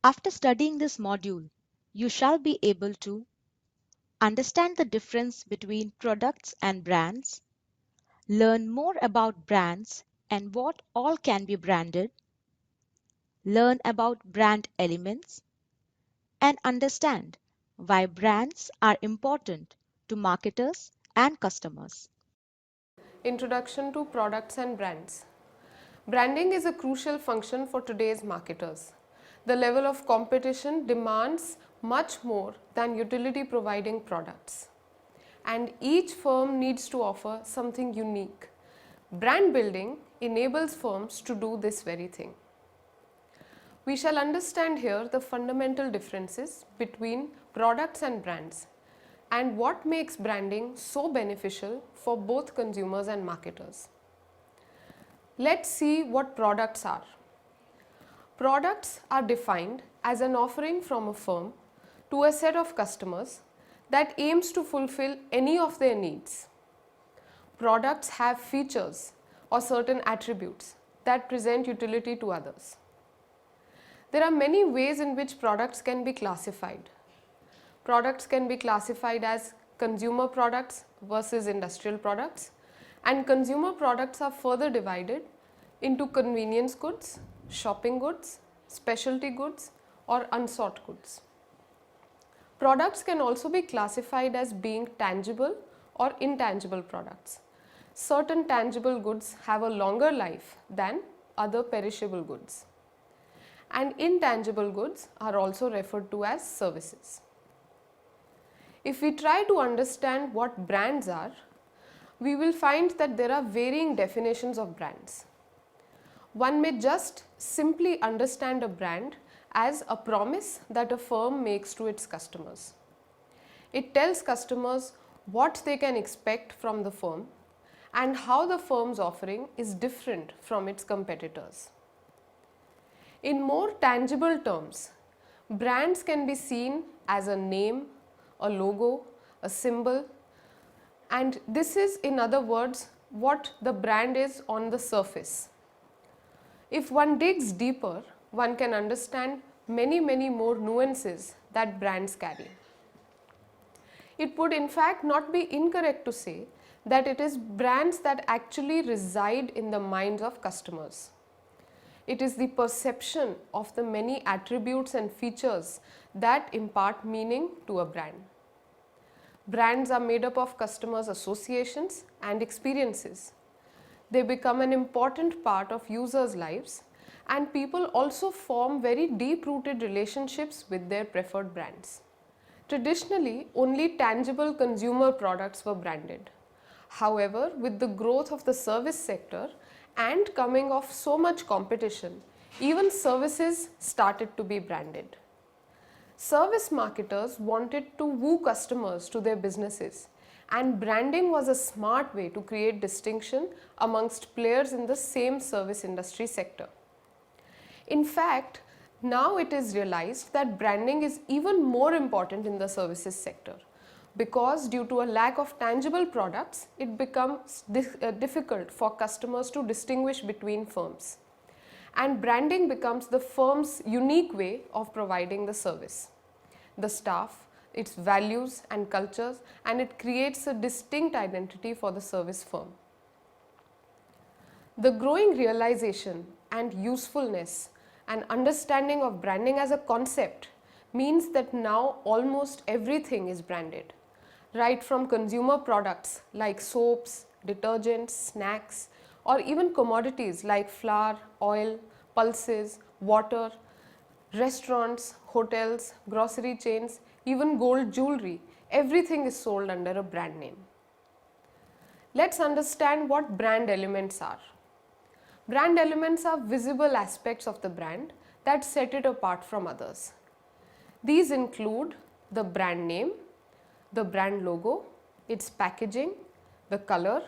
After studying this module, you shall be able to understand the difference between products and brands, learn more about brands and what all can be branded, learn about brand elements, and understand why brands are important to marketers and customers. Introduction to products and brands. Branding is a crucial function for today's marketers. The level of competition demands much more than utility providing products. And each firm needs to offer something unique. Brand building enables firms to do this very thing. We shall understand here the fundamental differences between products and brands and what makes branding so beneficial for both consumers and marketers. Let's see what products are. Products are defined as an offering from a firm to a set of customers that aims to fulfill any of their needs. Products have features or certain attributes that present utility to others. There are many ways in which products can be classified. Products can be classified as consumer products versus industrial products, and consumer products are further divided into convenience goods, shopping goods, specialty goods, or unsought goods. Products can also be classified as being tangible or intangible products. Certain tangible goods have a longer life than other perishable goods. And intangible goods are also referred to as services. If we try to understand what brands are, we will find that there are varying definitions of brands. One may just simply understand a brand as a promise that a firm makes to its customers. It tells customers what they can expect from the firm and how the firm's offering is different from its competitors. In more tangible terms, brands can be seen as a name, a logo, a symbol, and this is, in other words, what the brand is on the surface. If one digs deeper, one can understand many more nuances that brands carry. It would in fact not be incorrect to say that it is brands that actually reside in the minds of customers. It is the perception of the many attributes and features that impart meaning to a brand. Brands are made up of customers' associations and experiences. They become an important part of users' lives, and people also form very deep-rooted relationships with their preferred brands. Traditionally, only tangible consumer products were branded. However, with the growth of the service sector and coming of so much competition, even services started to be branded. Service marketers wanted to woo customers to their businesses, and branding was a smart way to create distinction amongst players in the same service industry sector. In fact, now it is realized that branding is even more important in the services sector, because due to a lack of tangible products, it becomes difficult for customers to distinguish between firms. And branding becomes the firm's unique way of providing the service. The staff, its values and cultures, and it creates a distinct identity for the service firm. The growing realization and usefulness and understanding of branding as a concept means that now almost everything is branded, right from consumer products like soaps, detergents, snacks, or even commodities like flour, oil, pulses, water, restaurants, hotels, grocery chains, even gold jewelry. Everything is sold under a brand name. Let's understand what brand elements are. Brand elements are visible aspects of the brand that set it apart from others. These include the brand name, the brand logo, its packaging, the color,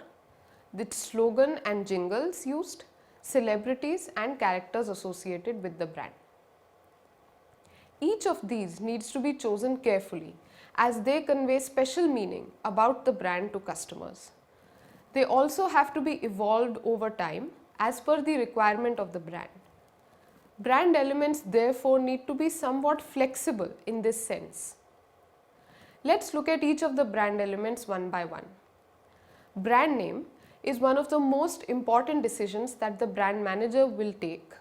its slogan and jingles used, celebrities and characters associated with the brand. Each of these needs to be chosen carefully as they convey special meaning about the brand to customers. They also have to be evolved over time as per the requirement of the brand. Brand elements therefore need to be somewhat flexible in this sense. Let's look at each of the brand elements one by one. Brand name is one of the most important decisions that the brand manager will take,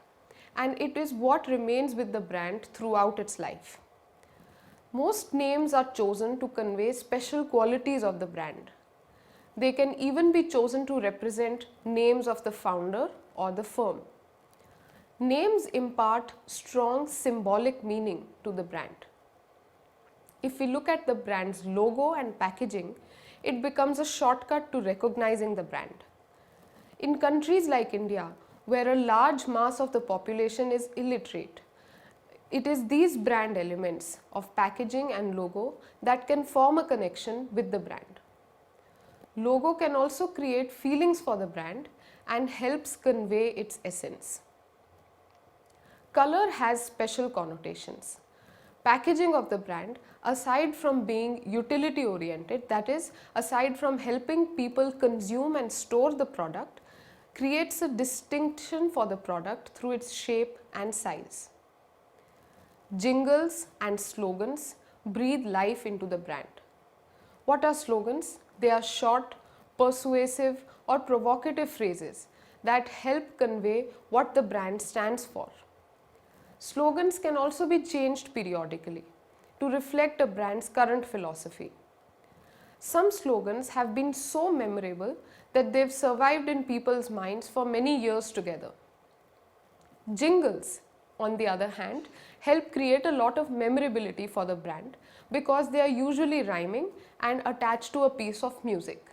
and it is what remains with the brand throughout its life. Most names are chosen to convey special qualities of the brand. They can even be chosen to represent names of the founder or the firm. Names impart strong symbolic meaning to the brand. If we look at the brand's logo and packaging, it becomes a shortcut to recognizing the brand. In countries like India, where a large mass of the population is illiterate, it is these brand elements of packaging and logo that can form a connection with the brand. Logo can also create feelings for the brand and helps convey its essence. Color has special connotations. Packaging of the brand, aside from being utility oriented, that is, aside from helping people consume and store the product, creates a distinction for the product through its shape and size. Jingles and slogans breathe life into the brand. What are slogans? They are short, persuasive, or provocative phrases that help convey what the brand stands for. Slogans can also be changed periodically to reflect a brand's current philosophy. Some slogans have been so memorable that they've survived in people's minds for many years together. Jingles, on the other hand, help create a lot of memorability for the brand because they are usually rhyming and attached to a piece of music.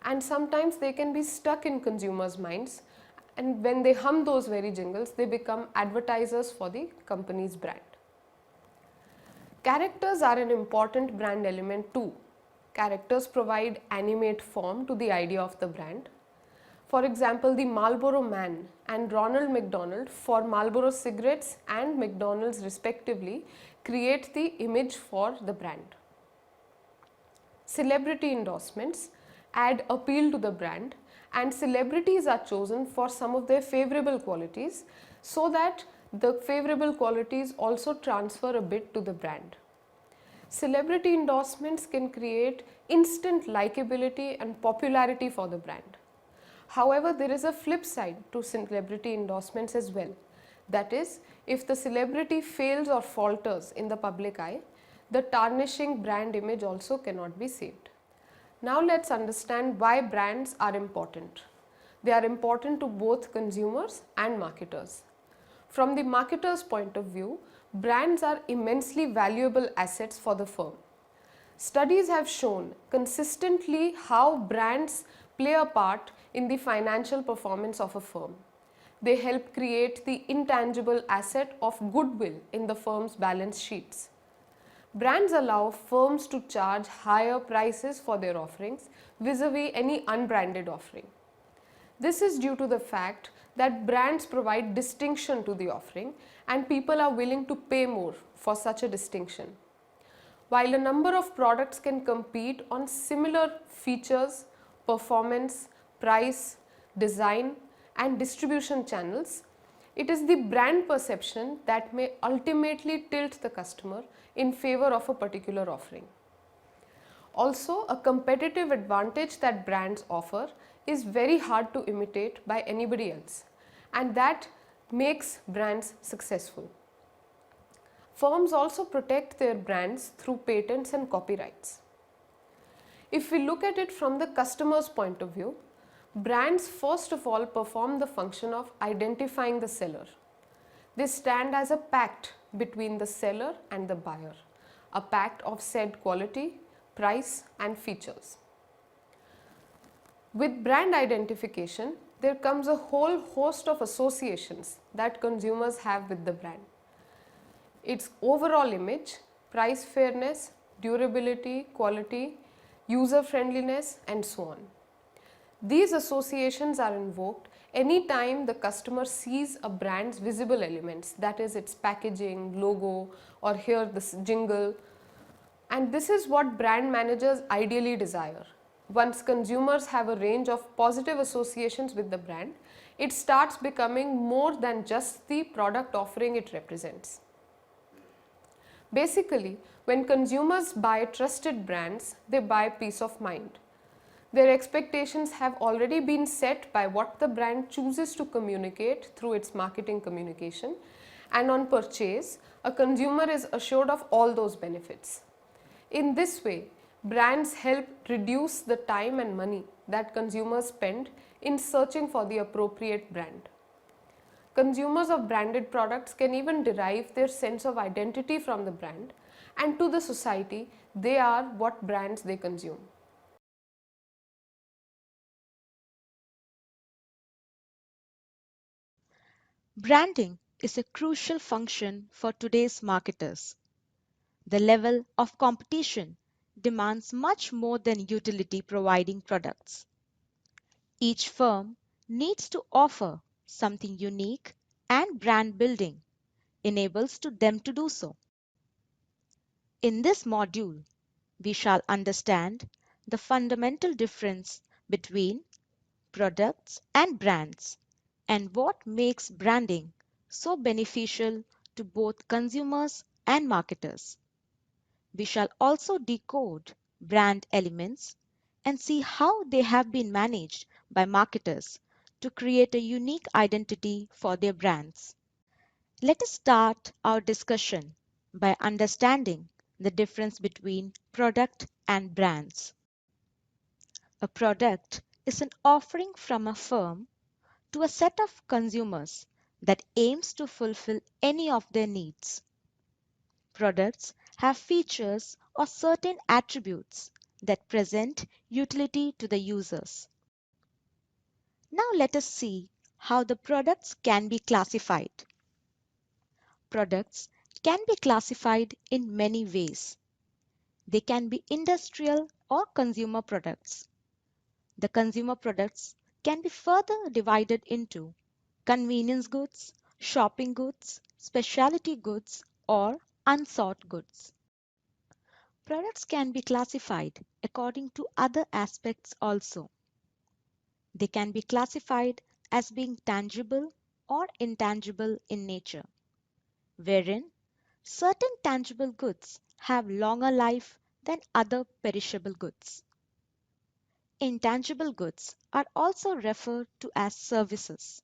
And sometimes they can be stuck in consumers' minds, and when they hum those very jingles, they become advertisers for the company's brand. Characters are an important brand element too. Characters provide animate form to the idea of the brand. For example, the Marlboro Man and Ronald McDonald for Marlboro cigarettes and McDonald's respectively create the image for the brand. Celebrity endorsements add appeal to the brand, and celebrities are chosen for some of their favorable qualities so that the favorable qualities also transfer a bit to the brand. Celebrity endorsements can create instant likability and popularity for the brand. However, there is a flip side to celebrity endorsements as well. That is, if the celebrity fails or falters in the public eye, the tarnishing brand image also cannot be saved. Now let's understand why brands are important. They are important to both consumers and marketers. From the marketer's point of view, brands are immensely valuable assets for the firm. Studies have shown consistently how brands play a part in the financial performance of a firm. They help create the intangible asset of goodwill in the firm's balance sheets. Brands allow firms to charge higher prices for their offerings vis-a-vis any unbranded offering. This is due to the fact that brands provide distinction to the offering and people are willing to pay more for such a distinction. While a number of products can compete on similar features, performance, price, design, and distribution channels, it is the brand perception that may ultimately tilt the customer in favor of a particular offering. Also, a competitive advantage that brands offer is very hard to imitate by anybody else, and that makes brands successful. Firms also protect their brands through patents and copyrights. If we look at it from the customer's point of view, brands first of all perform the function of identifying the seller. They stand as a pact between the seller and the buyer, a pact of said quality, price and features. With brand identification, there comes a whole host of associations that consumers have with the brand. Its overall image, price fairness, durability, quality, user friendliness and so on. These associations are invoked anytime the customer sees a brand's visible elements, that is its packaging, logo, or here this jingle. And this is what brand managers ideally desire. Once consumers have a range of positive associations with the brand, it starts becoming more than just the product offering it represents. Basically, when consumers buy trusted brands, they buy peace of mind. Their expectations have already been set by what the brand chooses to communicate through its marketing communication, and on purchase, a consumer is assured of all those benefits. In this way, brands help reduce the time and money that consumers spend in searching for the appropriate brand. Consumers of branded products can even derive their sense of identity from the brand, and to the society, they are what brands they consume. Branding is a crucial function for today's marketers. The level of competition demands much more than utility providing products. Each firm needs to offer something unique, and brand building enables to them to do so. In this module, we shall understand the fundamental difference between products and brands and what makes branding so beneficial to both consumers and marketers. We shall also decode brand elements and see how they have been managed by marketers to create a unique identity for their brands. Let us start our discussion by understanding the difference between product and brands. A product is an offering from a firm to a set of consumers that aims to fulfill any of their needs. Products have features or certain attributes that present utility to the users. Now let us see how the products can be classified. Products can be classified in many ways. They can be industrial or consumer products. The consumer products can be further divided into convenience goods, shopping goods, specialty goods, or unsought goods. Products can be classified according to other aspects also. They can be classified as being tangible or intangible in nature, wherein certain tangible goods have longer life than other perishable goods. Intangible goods are also referred to as services.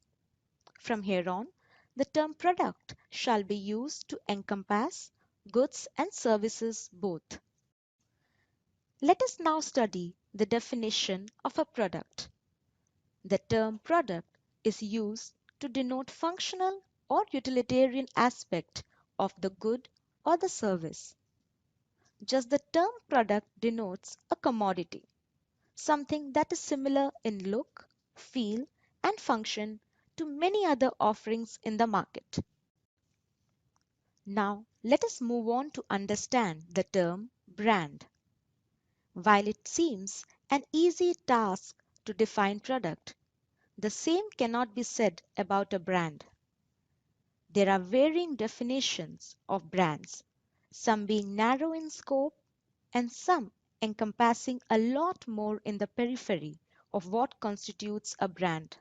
From here on, the term product shall be used to encompass goods and services both. Let us now study the definition of a product. The term product is used to denote functional or utilitarian aspect of the good or the service. Just the term product denotes a commodity, something that is similar in look, feel, and function to many other offerings in the market. Now, let us move on to understand the term brand. While it seems an easy task to define product, the same cannot be said about a brand. There are varying definitions of brands, some being narrow in scope and some encompassing a lot more in the periphery of what constitutes a brand.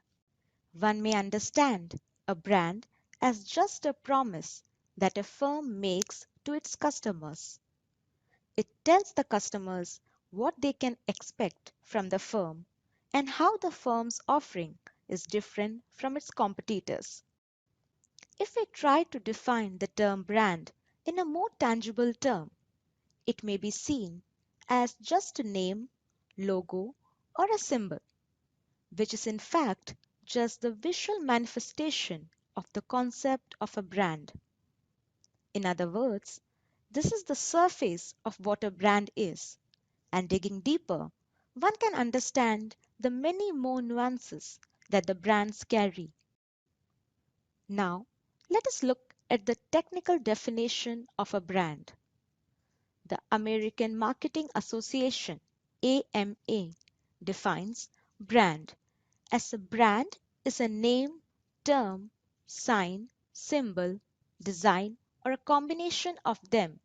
One may understand a brand as just a promise that a firm makes to its customers. It tells the customers what they can expect from the firm and how the firm's offering is different from its competitors. If we try to define the term brand in a more tangible term, it may be seen as just a name, logo, or a symbol, which is in fact just the visual manifestation of the concept of a brand. In other words, this is the surface of what a brand is, and digging deeper, one can understand the many more nuances that the brands carry. Now, let us look at the technical definition of a brand. The American Marketing Association (AMA) defines brand as a brand is a name, term, sign, symbol, design, or a combination of them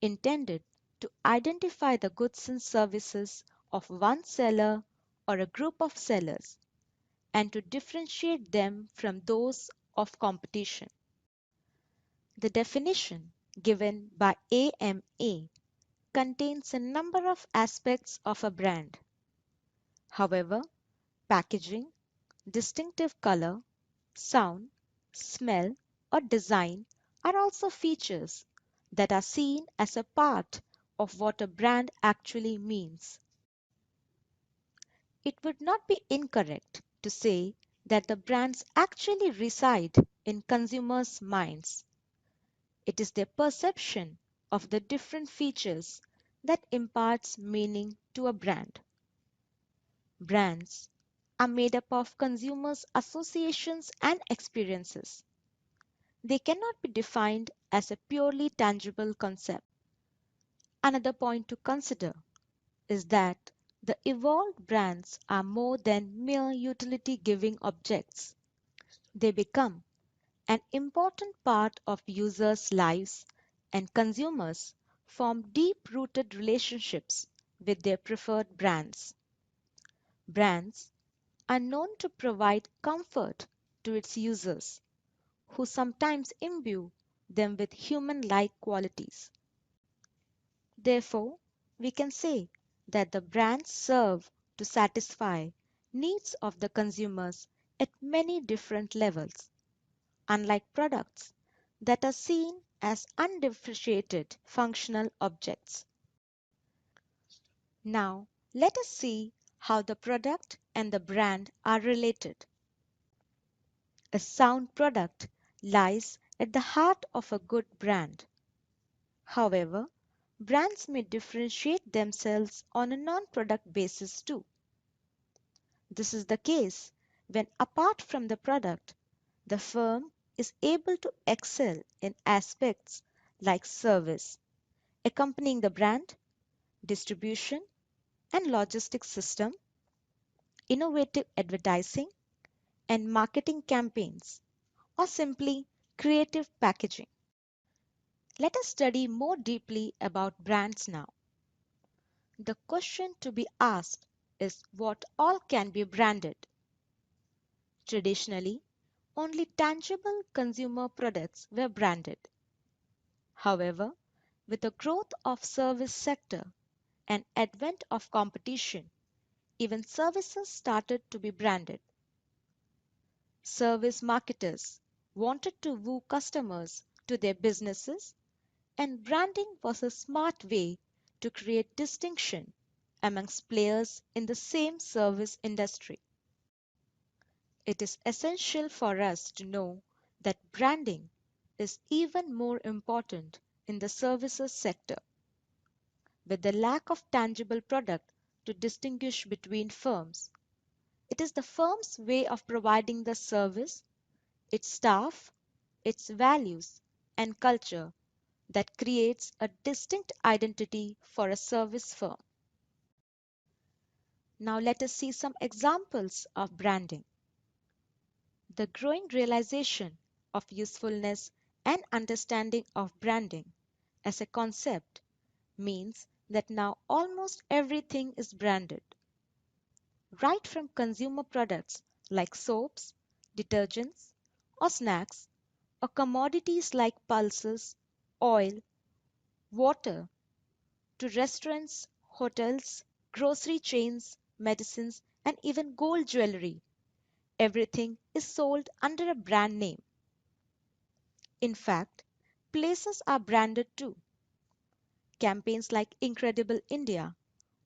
intended to identify the goods and services of one seller or a group of sellers, and to differentiate them from those of competition. The definition given by AMA contains a number of aspects of a brand. However, packaging, distinctive color, sound, smell, or design are also features that are seen as a part of what a brand actually means. It would not be incorrect to say that the brands actually reside in consumers' minds. It is their perception of the different features that imparts meaning to a brand. Brands are made up of consumers' associations and experiences. They cannot be defined as a purely tangible concept. Another point to consider is that the evolved brands are more than mere utility giving objects. They become an important part of users' lives, and consumers form deep rooted relationships with their preferred brands. Brands are known to provide comfort to its users, who sometimes imbue them with human like qualities. Therefore, we can say that the brands serve to satisfy needs of the consumers at many different levels, unlike products that are seen as undifferentiated functional objects. Now, let us see how the product and the brand are related. A sound product lies at the heart of a good brand. However, brands may differentiate themselves on a non product basis too. This is the case when, apart from the product, the firm is able to excel in aspects like service, accompanying the brand, distribution and logistics system, innovative advertising and marketing campaigns, or simply creative packaging. Let us study more deeply about brands now. The question to be asked is what all can be branded. Traditionally, only tangible consumer products were branded. However, with the growth of service sector and advent of competition, even services started to be branded. Service marketers wanted to woo customers to their businesses, and branding was a smart way to create distinction amongst players in the same service industry. It is essential for us to know that branding is even more important in the services sector. With the lack of tangible product to distinguish between firms, it is the firm's way of providing the service, its staff, its values, and culture that creates a distinct identity for a service firm. Now let us see some examples of branding. The growing realization of usefulness and understanding of branding as a concept means that now almost everything is branded, right from consumer products like soaps, detergents, or snacks, or commodities like pulses, oil, water, to restaurants, hotels, grocery chains, medicines, and even gold jewelry. Everything is sold under a brand name. In fact, places are branded too. Campaigns like Incredible India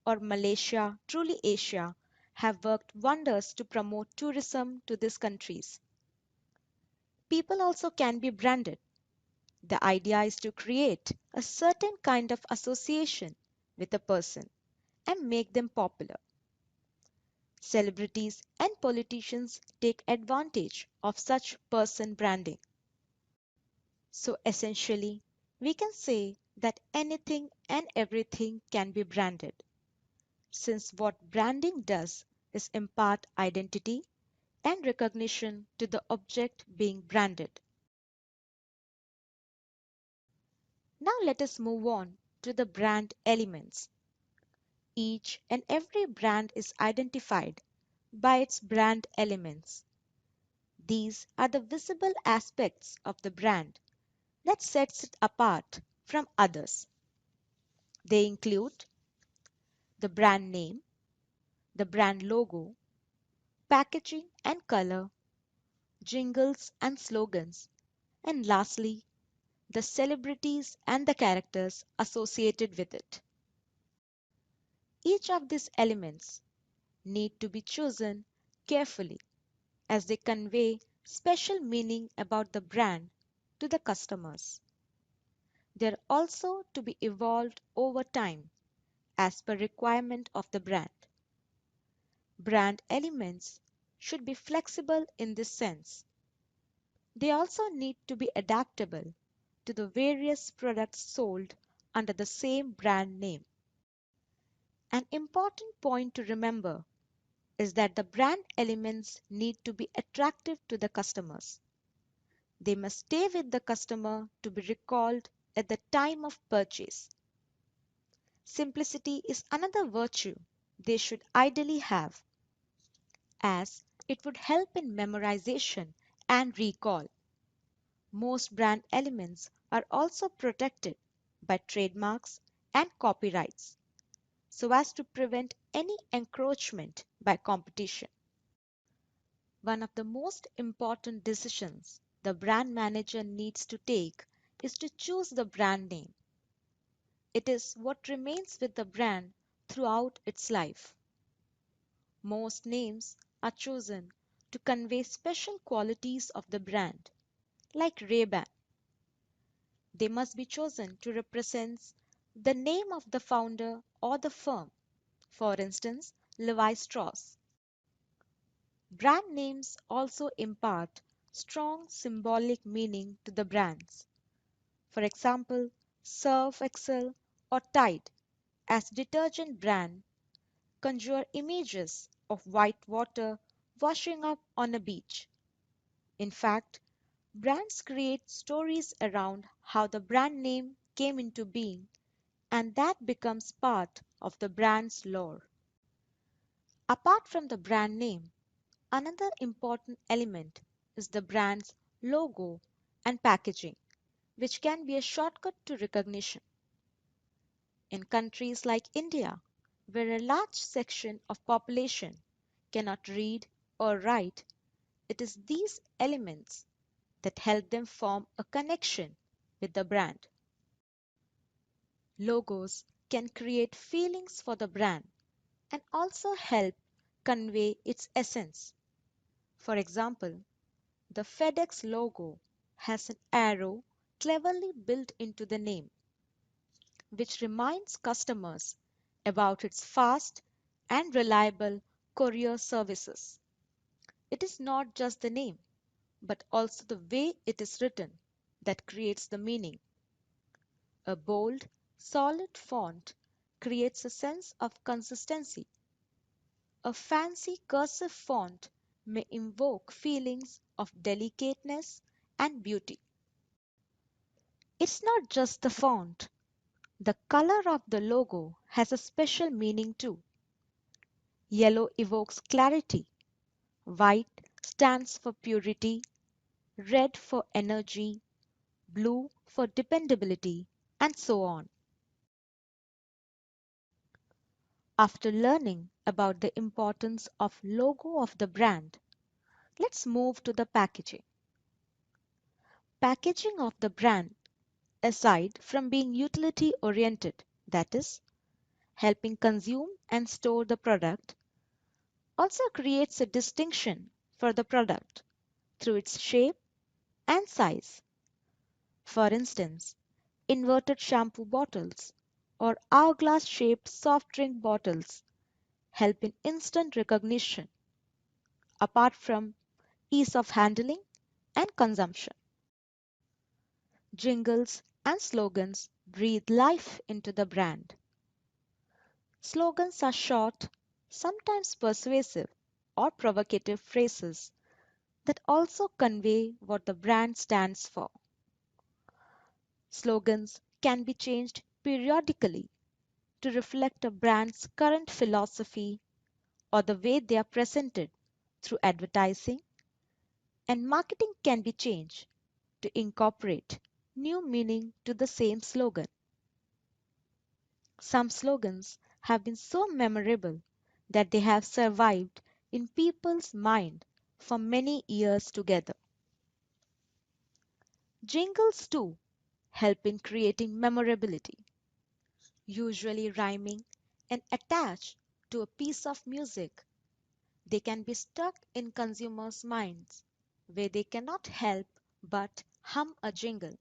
or Malaysia Truly Asia have worked wonders to promote tourism to these countries. People also can be branded. The idea is to create a certain kind of association with a person and make them popular. Celebrities and politicians take advantage of such person branding. So essentially, we can say that anything and everything can be branded, since what branding does is impart identity and recognition to the object being branded. Now let us move on to the brand elements. Each and every brand is identified by its brand elements. These are the visible aspects of the brand that sets it apart from others. They include the brand name, the brand logo, packaging and color, jingles and slogans, and lastly, the celebrities and the characters associated with it. Each of these elements need to be chosen carefully as they convey special meaning about the brand to the customers. They are also to be evolved over time as per requirement of the brand. Brand elements should be flexible in this sense. They also need to be adaptable to the various products sold under the same brand name. An important point to remember is that the brand elements need to be attractive to the customers. They must stay with the customer to be recalled at the time of purchase. Simplicity is another virtue they should ideally have, as it would help in memorization and recall. Most brand elements are also protected by trademarks and copyrights so as to prevent any encroachment by competition. One of the most important decisions the brand manager needs to take is to choose the brand name. It is what remains with the brand throughout its life. Most names are chosen to convey special qualities of the brand, like Ray-Ban. They must be chosen to represent the name of the founder or the firm, for instance, Levi Strauss. Brand names also impart strong symbolic meaning to the brands. For example, Surf Excel or Tide as detergent brand conjure images of white water washing up on a beach. In fact, brands create stories around how the brand name came into being, and that becomes part of the brand's lore. Apart from the brand name, another important element is the brand's logo and packaging, which can be a shortcut to recognition. In countries like India, where a large section of population cannot read or write, it is these elements that help them form a connection with the brand. Logos can create feelings for the brand and also help convey its essence. For example, the FedEx logo has an arrow cleverly built into the name, which reminds customers about its fast and reliable courier services. It is not just the name, but also the way it is written that creates the meaning. A bold, solid font creates a sense of consistency. A fancy cursive font may invoke feelings of delicateness and beauty. It's not just the font. The color of the logo has a special meaning too. Yellow evokes clarity, white stands for purity, red for energy, blue for dependability, and so on. After learning about the importance of logo of the brand, let's move to the packaging. Packaging of the brand, aside from being utility oriented, that is, helping consume and store the product, also creates a distinction for the product through its shape and size. For instance, inverted shampoo bottles or hourglass shaped soft drink bottles help in instant recognition apart from ease of handling and consumption. Jingles and slogans breathe life into the brand. Slogans are short, sometimes persuasive or provocative phrases that also convey what the brand stands for. Slogans can be changed periodically to reflect a brand's current philosophy or the way they are presented through advertising, and marketing can be changed to incorporate new meaning to the same slogan. Some slogans have been so memorable that they have survived in people's mind for many years together. Jingles too help in creating memorability, usually rhyming and attached to a piece of music. They can be stuck in consumers' minds where they cannot help but hum a jingle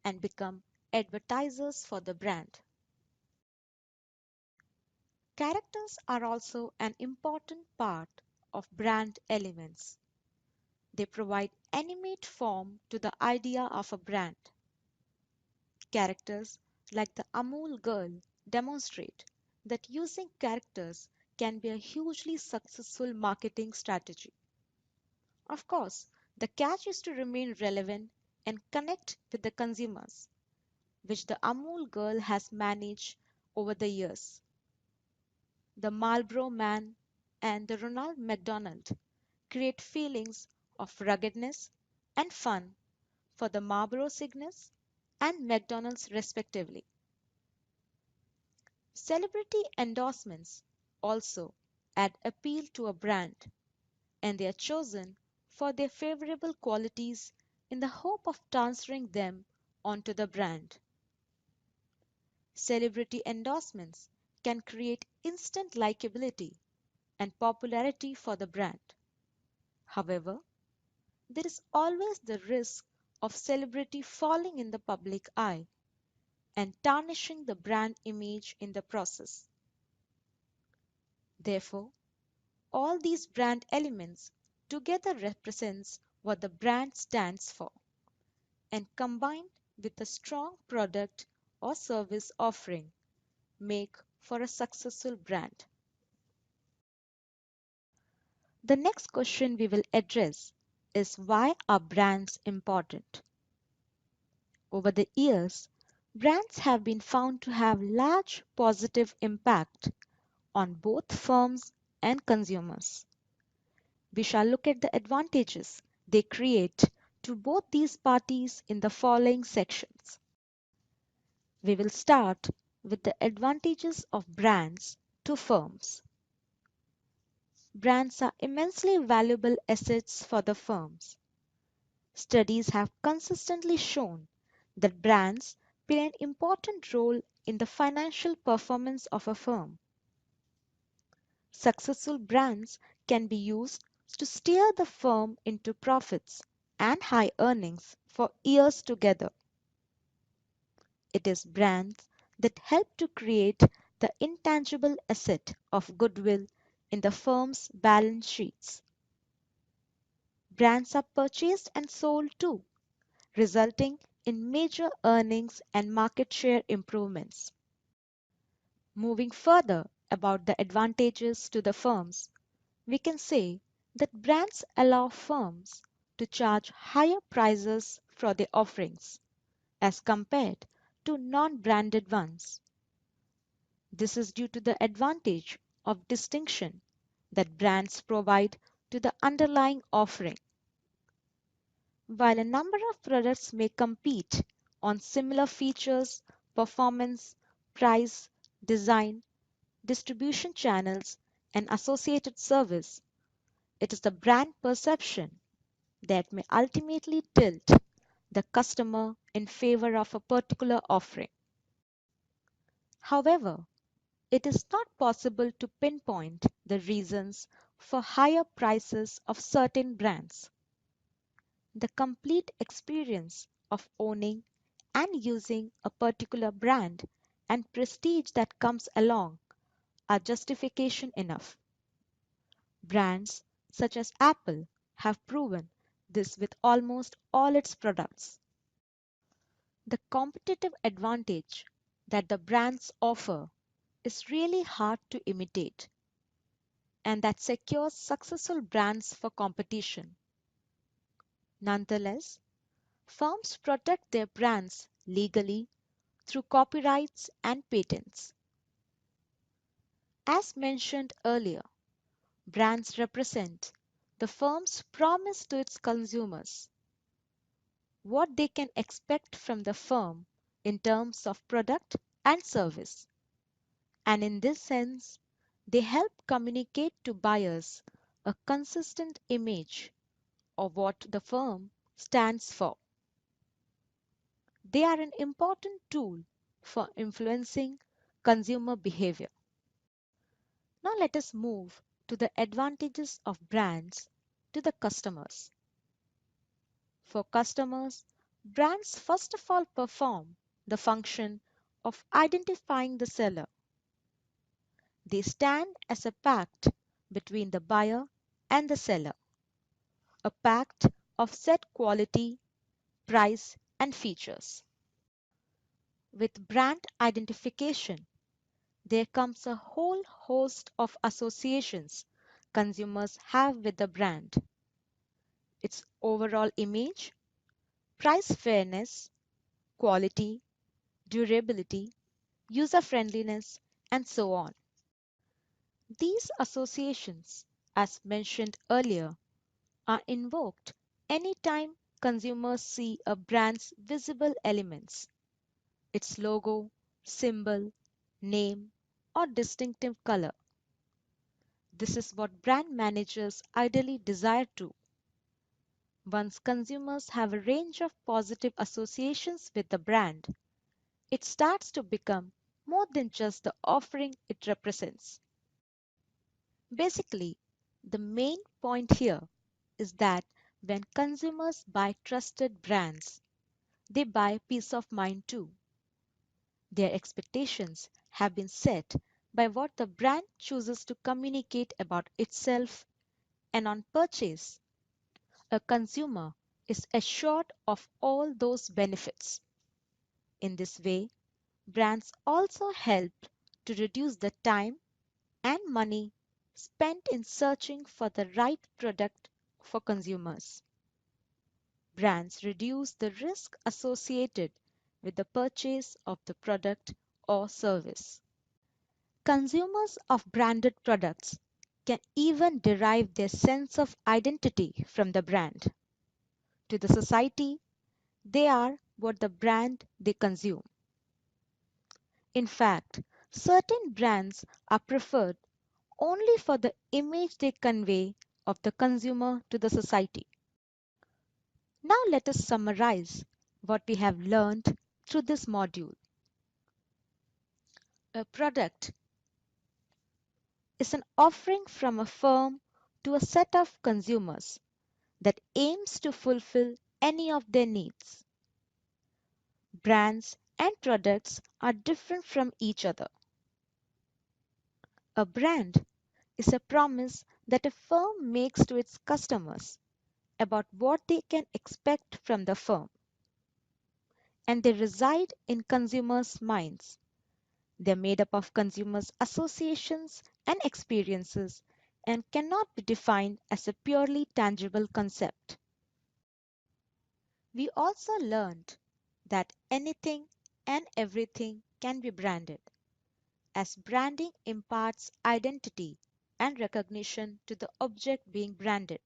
and become advertisers for the brand. Characters are also an important part of brand elements. They provide animate form to the idea of a brand. Characters like the Amul girl demonstrate that using characters can be a hugely successful marketing strategy. Of course, the catch is to remain relevant and connect with the consumers, which the Amul girl has managed over the years. The Marlboro Man and the Ronald McDonald create feelings of ruggedness and fun for the Marlboro Cygnus and McDonald's respectively. Celebrity endorsements also add appeal to a brand, and they are chosen for their favorable qualities in the hope of transferring them onto the brand. Celebrity endorsements can create instant likability and popularity for the brand. However, there is always the risk of celebrity falling in the public eye and tarnishing the brand image in the process. Therefore, all these brand elements together represents what the brand stands for, and combined with a strong product or service offering make for a successful brand. The next question we will address is, why are brands important? Over the years, brands have been found to have large positive impact on both firms and consumers. We shall look at the advantages they create to both these parties in the following sections. We will start with the advantages of brands to firms. Brands are immensely valuable assets for the firms. Studies have consistently shown that brands play an important role in the financial performance of a firm. Successful brands can be used to steer the firm into profits and high earnings for years together. It is brands that help to create the intangible asset of goodwill in the firm's balance sheets. Brands are purchased and sold too, resulting in major earnings and market share improvements. Moving further about the advantages to the firms, we can say that brands allow firms to charge higher prices for their offerings as compared to non-branded ones. This is due to the advantage of distinction that brands provide to the underlying offering. While a number of products may compete on similar features, performance, price, design, distribution channels, and associated service, it is the brand perception that may ultimately tilt the customer in favor of a particular offering. However, it is not possible to pinpoint the reasons for higher prices of certain brands. The complete experience of owning and using a particular brand and prestige that comes along are justification enough. Brands such as Apple have proven this with almost all its products. The competitive advantage that the brands offer is really hard to imitate, and that secures successful brands for competition. Nonetheless, firms protect their brands legally through copyrights and patents. As mentioned earlier, Brands represent the firm's promise to its consumers, what they can expect from the firm in terms of product and service. And in this sense, they help communicate to buyers a consistent image of what the firm stands for. They are an important tool for influencing consumer behavior. Now let us move to the advantages of brands to the customers. For customers, brands first of all perform the function of identifying the seller. They stand as a pact between the buyer and the seller, a pact of set quality, price, and features. With brand identification, there comes a whole host of associations consumers have with the brand: its overall image, price fairness, quality, durability, user friendliness, and so on. These associations, as mentioned earlier, are invoked anytime consumers see a brand's visible elements: its logo, symbol, name, or distinctive color. This is what brand managers ideally desire to. Once consumers have a range of positive associations with the brand, it starts to become more than just the offering it represents. Basically, the main point here is that when consumers buy trusted brands, they buy peace of mind too. Their expectations have been set by what the brand chooses to communicate about itself, and on purchase, a consumer is assured of all those benefits. In this way, brands also help to reduce the time and money spent in searching for the right product for consumers. Brands reduce the risk associated with the purchase of the product or service. Consumers of branded products can even derive their sense of identity from the brand. To the society, they are what the brand they consume. In fact, certain brands are preferred only for the image they convey of the consumer to the society. Now let us summarize what we have learned through this module. A product is an offering from a firm to a set of consumers that aims to fulfill any of their needs. Brands and products are different from each other. A brand is a promise that a firm makes to its customers about what they can expect from the firm, and they reside in consumers' minds. They're made up of consumers' associations and experiences and cannot be defined as a purely tangible concept. We also learned that anything and everything can be branded, as branding imparts identity and recognition to the object being branded.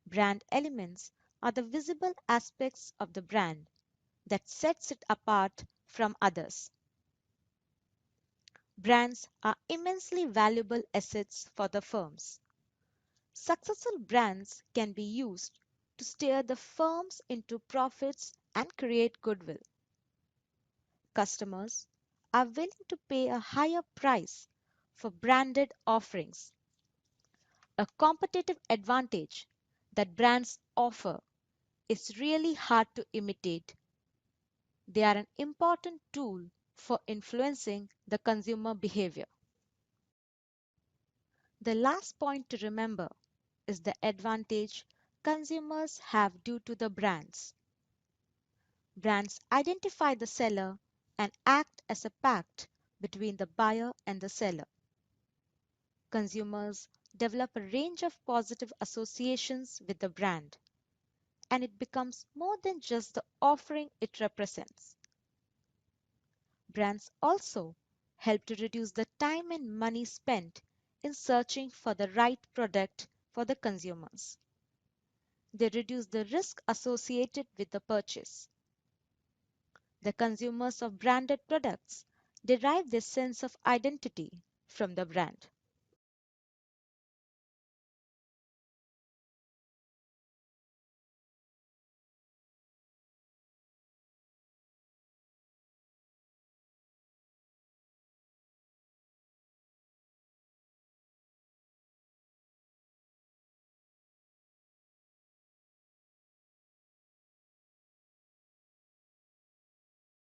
Brand elements are the visible aspects of the brand that sets it apart from others. Brands are immensely valuable assets for the firms. Successful brands can be used to steer the firms into profits and create goodwill. Customers are willing to pay a higher price for branded offerings, a competitive advantage that brands offer is really hard to imitate. They are an important tool for influencing the consumer behavior. The last point to remember is the advantage consumers have due to the brands. Brands identify the seller and act as a pact between the buyer and the seller. Consumers develop a range of positive associations with the brand, and it becomes more than just the offering it represents. Brands also help to reduce the time and money spent in searching for the right product for the consumers. They reduce the risk associated with the purchase. The consumers of branded products derive their sense of identity from the brand.